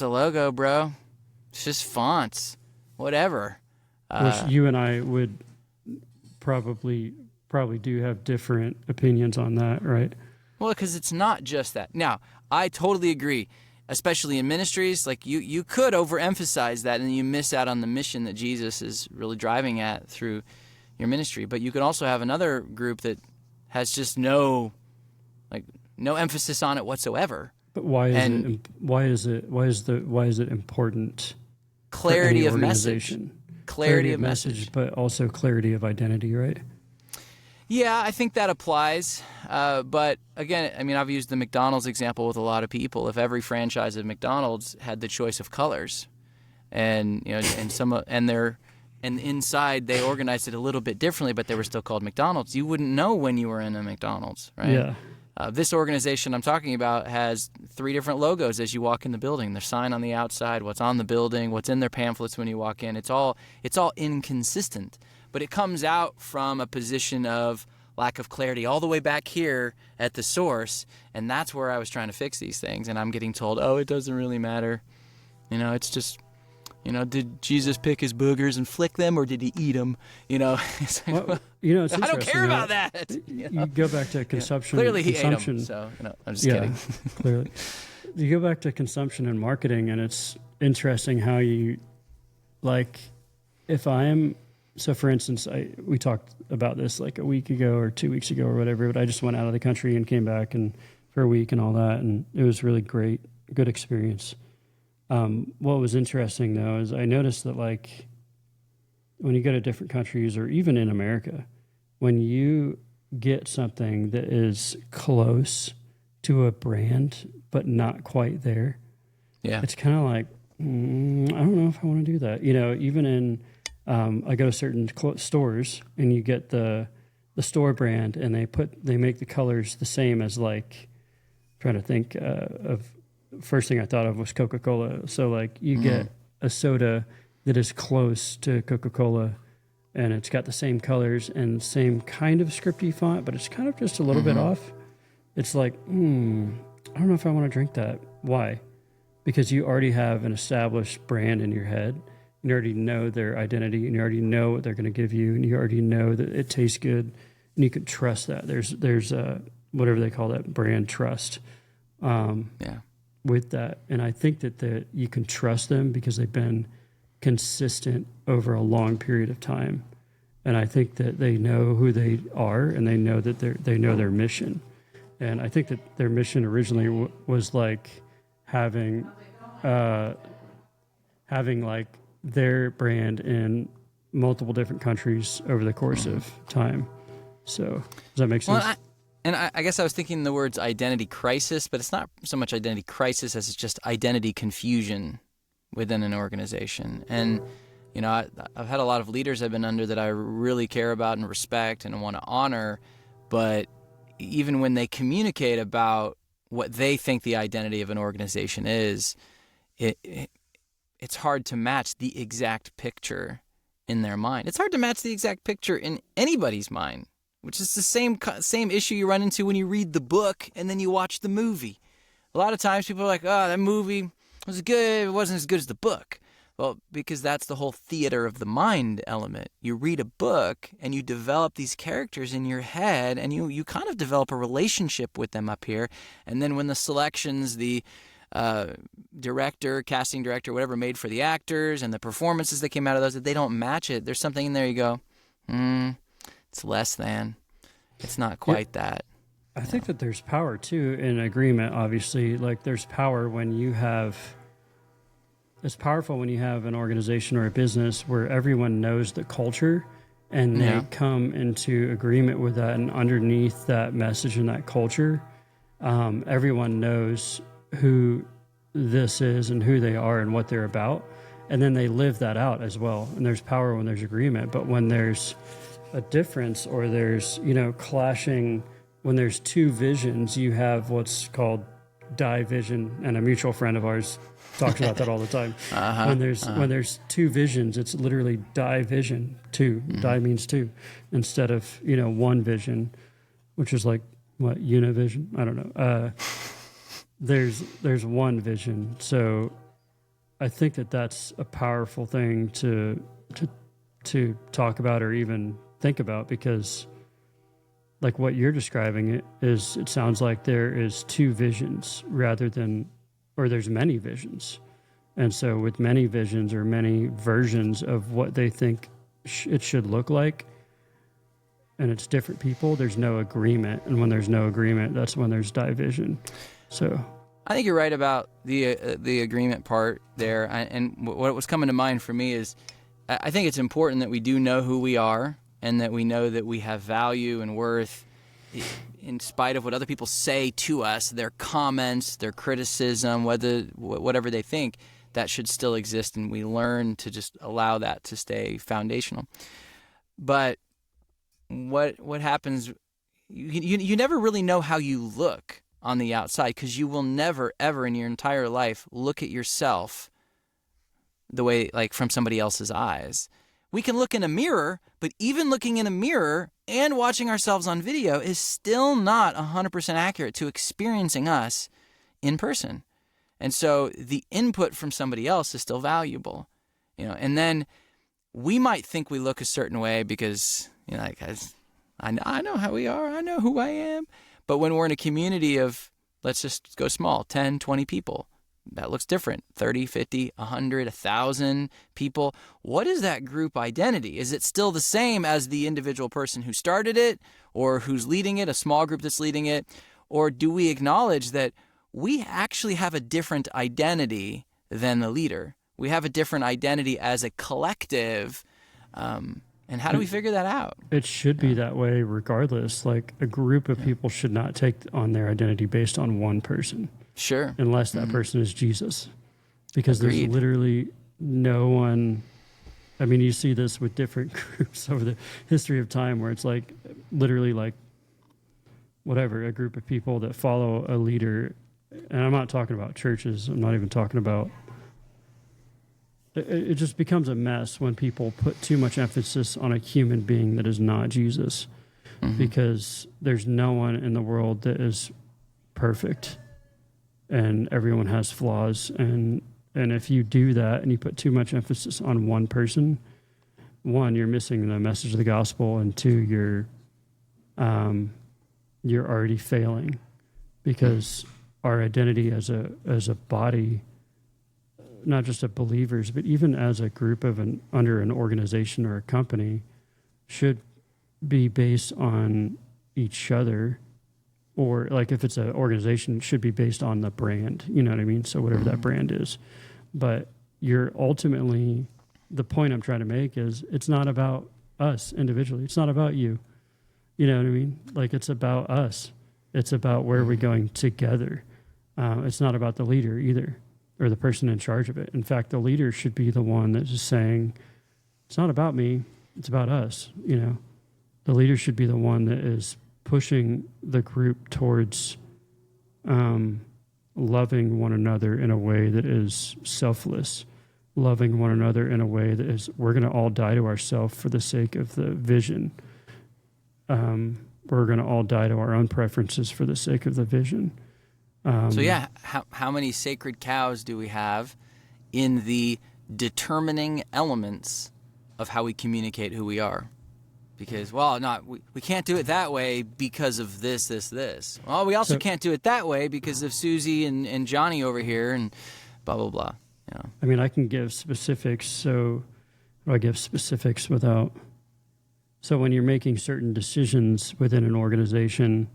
logo, bro. It's just fonts, whatever. Which you and I would probably do have different opinions on that, right? Well, because it's not just that. Now, I totally agree, especially in ministries. Like, you could overemphasize that, and you miss out on the mission that Jesus is really driving at through your ministry. But you could also have another group that has just no emphasis on it whatsoever. But why is it important? Clarity of message. Clarity of message, but also clarity of identity, right? Yeah, I think that applies. But again, I've used the McDonald's example with a lot of people. If every franchise of McDonald's had the choice of colors, and inside they organized it a little bit differently, but they were still called McDonald's, you wouldn't know when you were in a McDonald's, right? Yeah. This organization I'm talking about has 3 different logos as you walk in the building. Their sign on the outside, what's on the building, what's in their pamphlets when you walk in. It's all inconsistent. But it comes out from a position of lack of clarity all the way back here at the source, and that's where I was trying to fix these things. And I'm getting told, oh, it doesn't really matter. It's just, did Jesus pick his boogers and flick them, or did he eat them? It's like, well, it's I don't care about that. You go back to consumption. Clearly he consumption. ate them, so I'm just kidding. Clearly. You go back to consumption and marketing, and it's interesting how you, like, so for instance, we talked about this like a week ago or 2 weeks ago or whatever, but I just went out of the country and came back and for a week and all that, and it was really great, good experience. What was interesting though is I noticed that, like, when you go to different countries or even in America, when you get something that is close to a brand but not quite there, it's kind of like, I don't know if I want to do that. Even in I go to certain stores and you get the store brand, and they make the colors the same as, like, trying to think of, first thing I thought of was Coca-Cola. So, like, you get a soda that is close to Coca-Cola, and it's got the same colors and same kind of scripty font, but it's kind of just a little bit off. It's like, I don't know if I want to drink that. Why? Because you already have an established brand in your head. You already know their identity, and you already know what they're going to give you, and you already know that it tastes good, and you can trust that. There's whatever they call that, brand trust. With that, and I think that you can trust them because they've been consistent over a long period of time, and I think that they know who they are, and they know that they know their mission, and I think that their mission originally was like having like their brand in multiple different countries over the course of time. So does that make sense? Well, I guess I was thinking the words identity crisis, but it's not so much identity crisis as it's just identity confusion within an organization. And, I've had a lot of leaders I've been under that I really care about and respect and want to honor, but even when they communicate about what they think the identity of an organization is, it's hard to match the exact picture in their mind. It's hard to match the exact picture in anybody's mind. which is the same issue you run into when you read the book and then you watch the movie. A lot of times people are like, oh, that movie was good. It wasn't as good as the book. Well, because that's the whole theater of the mind element. You read a book and you develop these characters in your head, and you kind of develop a relationship with them up here. And then when the selections, the casting director, whatever, made for the actors and the performances that came out of those, that they don't match it, there's something in there you go, it's less than. It's not quite that. I think that there's power, too, in agreement, obviously. Like, there's power when you have... It's powerful when you have an organization or a business where everyone knows the culture and they come into agreement with that, and underneath that message and that culture, everyone knows who this is and who they are and what they're about, and then they live that out as well. And there's power when there's agreement, but when there's a difference or there's, clashing, when there's two visions, you have what's called division, and a mutual friend of ours talks about that all the time. When there's two visions, it's literally division. Two. Di means two, instead of one vision, which is like what, univision? I don't know. There's one vision. So I think that that's a powerful thing to talk about or even think about, because like what you're describing, it sounds like there is two visions rather than, or there's many visions. And so with many visions or many versions of what they think it should look like, and it's different people, there's no agreement. And when there's no agreement, that's when there's division. So I think you're right about the agreement part there. And what was coming to mind for me is, I think it's important that we do know who we are, and that we know that we have value and worth in spite of what other people say to us, their comments, their criticism, whatever they think, that should still exist, and we learn to just allow that to stay foundational. But what happens, you never really know how you look on the outside, because you will never, ever in your entire life look at yourself the way, like, from somebody else's eyes. We can look in a mirror, but even looking in a mirror and watching ourselves on video is still not 100% accurate to experiencing us in person. And so the input from somebody else is still valuable, and then we might think we look a certain way because, I know how we are, I know who I am. But when we're in a community of, let's just go small, 10, 20 people, that looks different. 30, 50, 100, 1,000 people. What is that group identity? Is it still the same as the individual person who started it, or who's leading it, a small group that's leading it? Or do we acknowledge that we actually have a different identity than the leader? We have a different identity as a collective. And how do we figure that out? It should be that way regardless. Like, a group of people should not take on their identity based on one person. Sure. Unless that person is Jesus. Because Agreed. There's literally no one. I mean, you see this with different groups over the history of time, where it's like literally like whatever, a group of people that follow a leader. And I'm not talking about churches. I'm not even talking about. It just becomes a mess when people put too much emphasis on a human being that is not Jesus. Because there's no one in the world that is perfect. And everyone has flaws, and if you do that and you put too much emphasis on one person, one, you're missing the message of the gospel, and two, you're already failing, because our identity as a body, not just of believers, but even as a group under an organization or a company, should be based on each other. Or, like, if it's an organization, it should be based on the brand, you know what I mean? So whatever that brand is. But you're ultimately, the point I'm trying to make is, it's not about us individually. It's not about you. You know what I mean? Like, it's about us. It's about where we're going together. It's not about the leader either, or the person in charge of it. In fact, the leader should be the one that's just saying, it's not about me, it's about us, The leader should be the one that is pushing the group towards loving one another in a way that is selfless, loving one another in a way that is, we're going to all die to ourselves for the sake of the vision. we're going to all die to our own preferences for the sake of the vision. So yeah, how many sacred cows do we have in the determining elements of how we communicate who we are? Because, well, we can't do it that way because of this. Well, we also can't do it that way because of Susie and Johnny over here and blah, blah, blah. You know? I mean, I can give specifics. So I give specifics without. So when you're making certain decisions within an organization,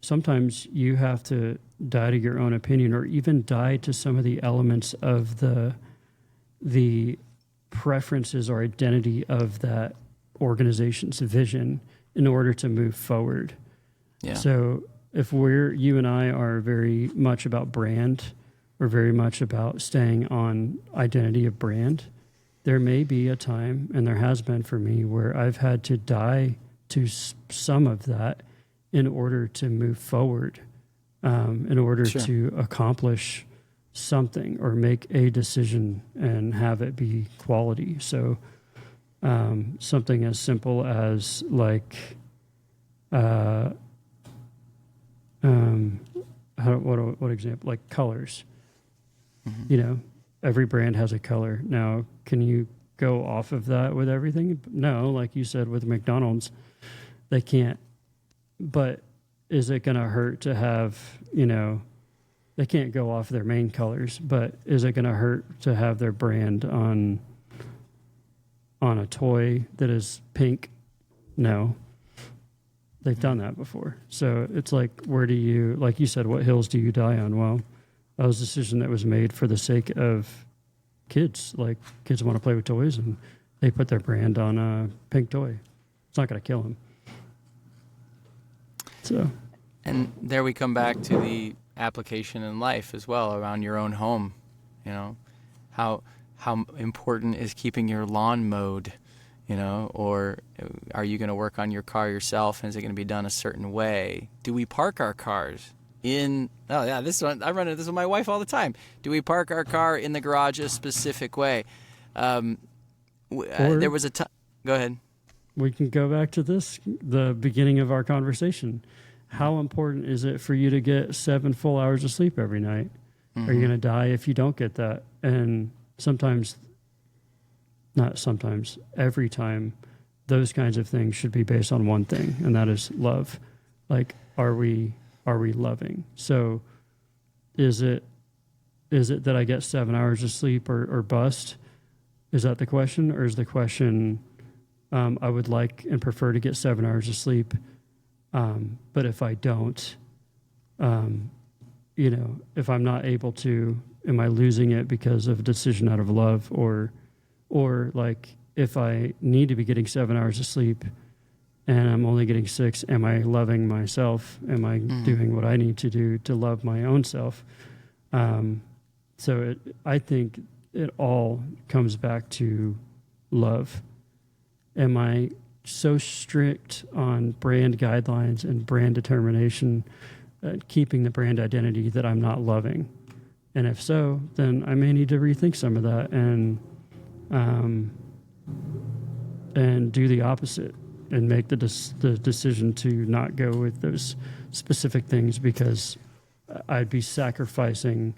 sometimes you have to die to your own opinion or even die to some of the elements of the preferences or identity of that organization's vision in order to move forward. Yeah. So if you and I are very much about brand, or very much about staying on identity of brand, there may be a time, and there has been for me, where I've had to die to some of that in order to move forward, in order to accomplish something or make a decision and have it be quality. So something as simple as like, what example? Like colors. Mm-hmm. You know, every brand has a color. Now, can you go off of that with everything? No, like you said with McDonald's, they can't. But is it going to hurt to have, they can't go off their main colors, but is it going to hurt to have their brand on a toy that is pink? No. They've done that before. So it's like, like you said, what hills do you die on? Well, that was a decision that was made for the sake of kids. Like, kids want to play with toys, and they put their brand on a pink toy. It's not going to kill them. So, and there we come back to the application in life as well, around your own home. How important is keeping your lawn mowed? Or are you going to work on your car yourself, and is it going to be done a certain way? Do we park our cars this one, I run into this with my wife all the time. Do we park our car in the garage a specific way? There was a time. Go ahead. We can go back to the beginning of our conversation. How important is it for you to get 7 full hours of sleep every night? Mm-hmm. Are you going to die if you don't get that? And every time, those kinds of things should be based on one thing, and that is love. Like, are we loving? So is it that I get 7 hours of sleep or bust? Is that the question? Or is the question, I would like and prefer to get 7 hours of sleep, but if I don't, if I'm not able to, am I losing it because of a decision out of love? Or like, if I need to be getting 7 hours of sleep and I'm only getting 6, am I loving myself? Am I doing what I need to do to love my own self? I think it all comes back to love. Am I so strict on brand guidelines and brand determination, keeping the brand identity, that I'm not loving? And if so, then I may need to rethink some of that and do the opposite and make the decision to not go with those specific things, because I'd be sacrificing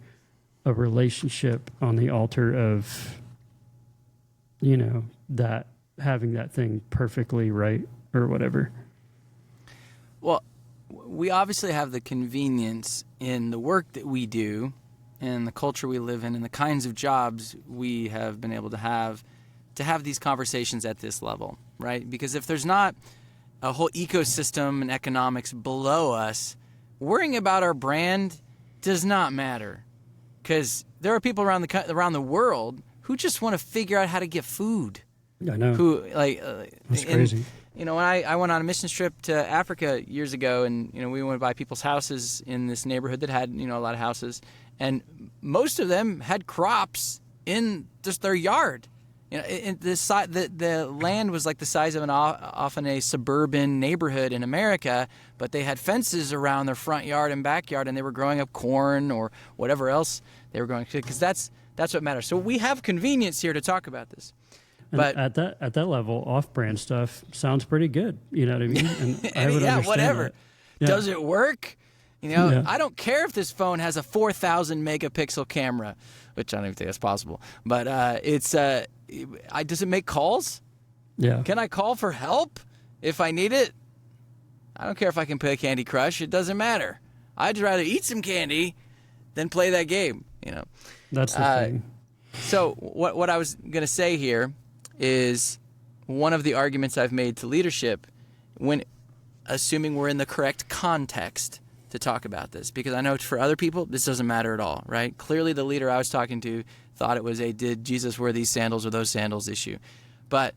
a relationship on the altar of, that having that thing perfectly right or whatever. Well, we obviously have the convenience in the work that we do and the culture we live in and the kinds of jobs we have been able to have these conversations at this level, right? Because if there's not a whole ecosystem and economics below us, worrying about our brand does not matter. Because there are people around the world who just want to figure out how to get food. I know. That's crazy. When I went on a mission trip to Africa years ago, and we went by people's houses in this neighborhood that had a lot of houses, and most of them had crops in just their yard. The land was like the size of often a suburban neighborhood in America, but they had fences around their front yard and backyard, and they were growing up corn or whatever else they were growing, because that's what matters. So we have convenience here to talk about this. But at that level, off-brand stuff sounds pretty good. You know what I mean? And I would understand whatever. that. Yeah. Does it work? I don't care if this phone has a 4,000 megapixel camera, which I don't even think that's possible. But does it make calls? Yeah. Can I call for help if I need it? I don't care if I can play Candy Crush. It doesn't matter. I'd rather eat some candy than play that game. That's the thing. So what I was going to say here is one of the arguments I've made to leadership when assuming we're in the correct context to talk about this, because I know for other people this doesn't matter at all, right? Clearly the leader I was talking to thought it was a did Jesus wear these sandals or those sandals issue. But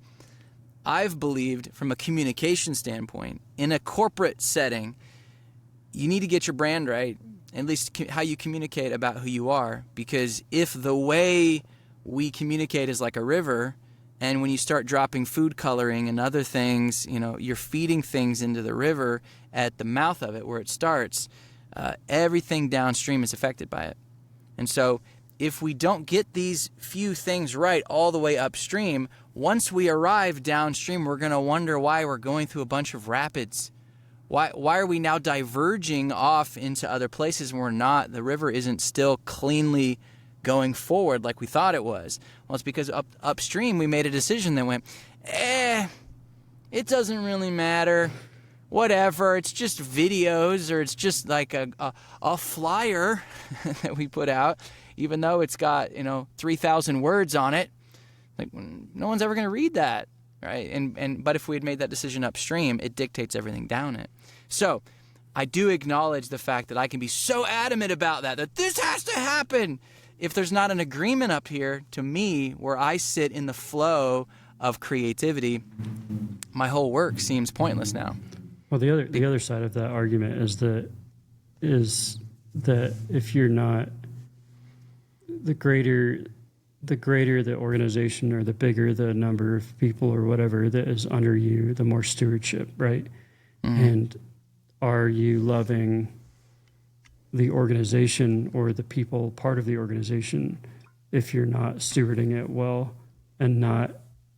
I've believed from a communication standpoint, in a corporate setting, you need to get your brand right, at least how you communicate about who you are, because if the way we communicate is like a river, and when you start dropping food coloring and other things, you're feeding things into the river at the mouth of it where it starts, everything downstream is affected by it. And so if we don't get these few things right all the way upstream, once we arrive downstream, we're going to wonder why we're going through a bunch of rapids. Why are we now diverging off into other places when we're not? The river isn't still cleanly going forward like we thought it was. Well, it's because upstream we made a decision that went, it doesn't really matter. Whatever, it's just videos, or it's just like a flyer that we put out, even though it's got 3,000 words on it. Like, no one's ever going to read that, right? But if we had made that decision upstream, it dictates everything down it. So I do acknowledge the fact that I can be so adamant about that this has to happen. If there's not an agreement up here, to me, where I sit in the flow of creativity, my whole work seems pointless now. Well, the other side of that argument is that if you're not, the greater the organization, or the bigger the number of people or whatever that is under you, the more stewardship, right? Mm-hmm. And are you loving the organization or the people part of the organization if you're not stewarding it well and not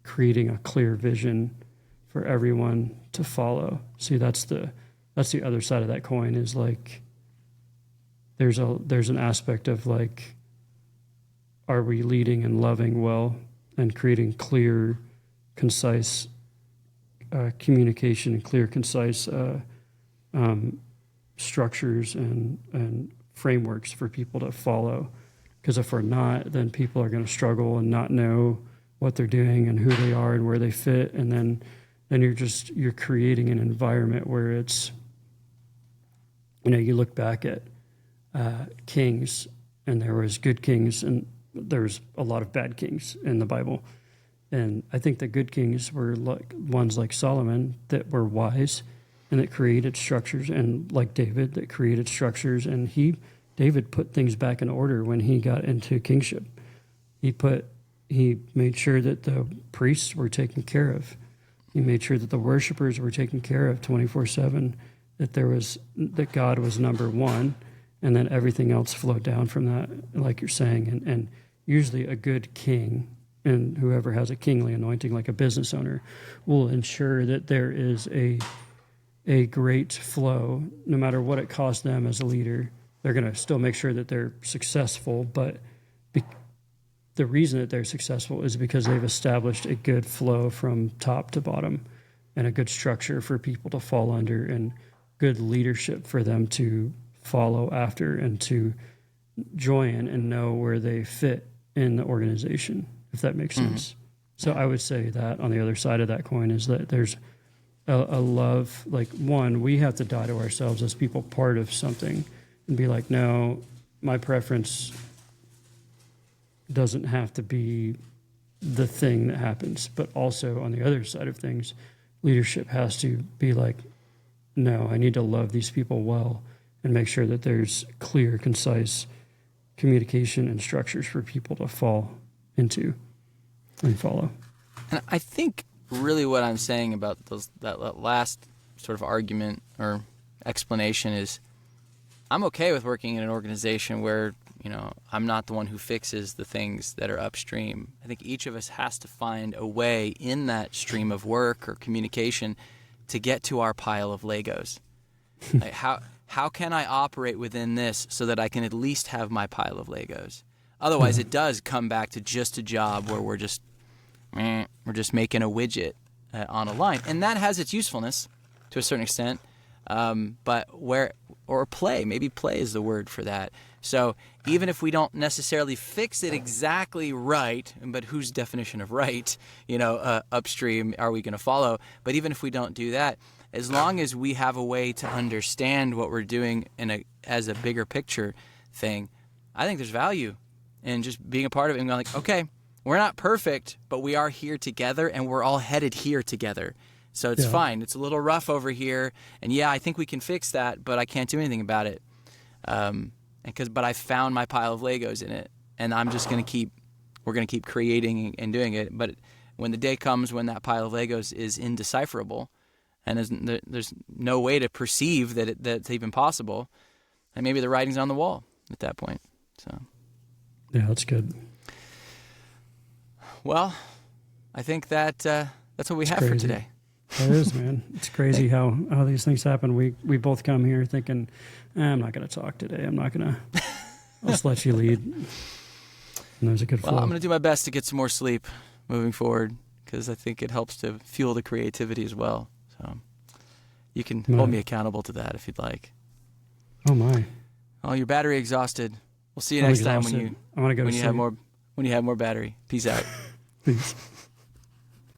creating a clear vision for everyone to follow? See, that's the other side of that coin, is like there's an aspect of like, are we leading and loving well and creating clear, concise communication and clear, concise structures and frameworks for people to follow? Because if we're not, then people are going to struggle and not know what they're doing and who they are and where they fit, and then you're creating an environment where it's, you look back at kings, and there was good kings and there's a lot of bad kings in the Bible. And I think the good kings were like ones like Solomon that were wise and that created structures, and like David that created structures. And David put things back in order when he got into kingship. He made sure that the priests were taken care of. He made sure that the worshipers were taken care of 24/7, that God was number one, and then everything else flowed down from that, like you're saying. And usually a good king, and whoever has a kingly anointing, like a business owner, will ensure that there is a great flow, no matter what it costs them as a leader. They're going to still make sure that they're successful, but the reason that they're successful is because they've established a good flow from top to bottom, and a good structure for people to fall under, and good leadership for them to follow after and to join and know where they fit in the organization, if that makes sense. So I would say that on the other side of that coin is that there's a love, like, one, we have to die to ourselves as people part of something and be like, no, my preference doesn't have to be the thing that happens. But also on the other side of things, leadership has to be like, no, I need to love these people well and make sure that there's clear, concise communication and structures for people to fall into and follow. And I think really what I'm saying about that last sort of argument or explanation is, I'm okay with working in an organization where I'm not the one who fixes the things that are upstream. I think each of us has to find a way in that stream of work or communication to get to our pile of Legos. Like how can I operate within this so that I can at least have my pile of Legos? Otherwise, it does come back to just a job where we're just making a widget on a line, and that has its usefulness to a certain extent. Or play, maybe play is the word for that. So even if we don't necessarily fix it exactly right, but whose definition of right, upstream are we going to follow? But even if we don't do that, as long as we have a way to understand what we're doing as a bigger picture thing, I think there's value in just being a part of it and going like, okay, we're not perfect, but we are here together and we're all headed here together. So it's fine. It's a little rough over here, and I think we can fix that, but I can't do anything about it. But I found my pile of Legos in it, and I'm just going to we're going to keep creating and doing it. But when the day comes when that pile of Legos is indecipherable, and there's no way to perceive that that's even possible, and maybe the writing's on the wall at that point. So, yeah, that's good. Well, I think that's what we have for today. It is, man. It's crazy how these things happen. We both come here thinking, I'm not going to talk today. I'm not going to. I'll just let you lead. And there's a good flow. Well, I'm going to do my best to get some more sleep moving forward because I think it helps to fuel the creativity as well. So you can hold me accountable to that if you'd like. Oh my! Oh, you're battery exhausted. We'll see you next time when you have more battery. Peace out. Peace.